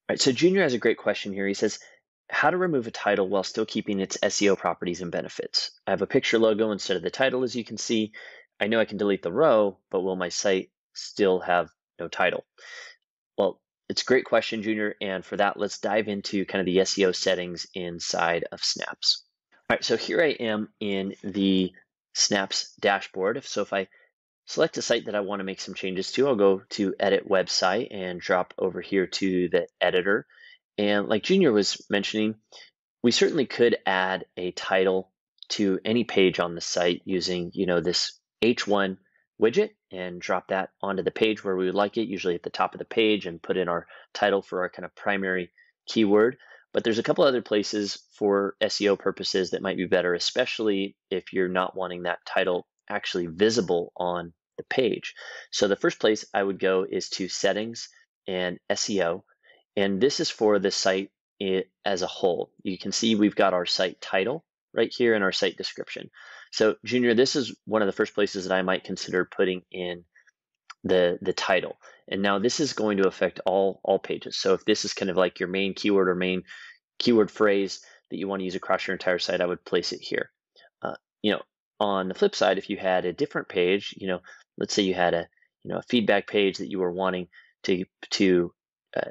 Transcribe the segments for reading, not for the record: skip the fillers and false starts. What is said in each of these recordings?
All right, so Junior has a great question here. He says, how to remove a title while still keeping its SEO properties and benefits. I have a picture logo instead of the title, as you can see. I know I can delete the row, but will my site still have no title? Well, it's a great question, Junior. And for that, let's dive into kind of the SEO settings inside of Snaps. All right, so here I am in the Snaps dashboard. So if I select a site that I want to make some changes to, I'll go to Edit Website and drop over here to the editor. And like Junior was mentioning, we certainly could add a title to any page on the site using, this H1 widget and drop that onto the page where we would like it, usually at the top of the page, and put in our title for our kind of primary keyword. But there's a couple other places for SEO purposes that might be better, especially if you're not wanting that title actually visible on the page. So the first place I would go is to Settings and SEO. And this is for the site as a whole. You can see we've got our site title right here in our site description. So Junior, this is one of the first places that I might consider putting in the title. And now this is going to affect all pages. So if this is kind of like your main keyword or main keyword phrase that you want to use across your entire site, I would place it here. On the flip side, if you had a different page, let's say you had a feedback page that you were wanting to uh,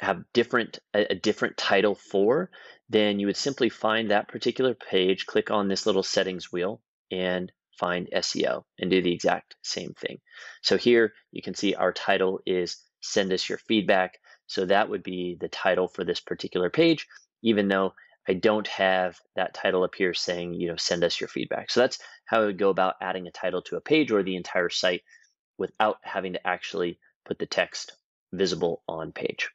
have a different title for, then you would simply find that particular page, click on this little settings wheel, and find SEO and do the exact same thing. So here you can see our title is Send Us Your Feedback. So that would be the title for this particular page, even though I don't have that title up here saying, send us your feedback. So that's how I would go about adding a title to a page or the entire site without having to actually put the text visible on page.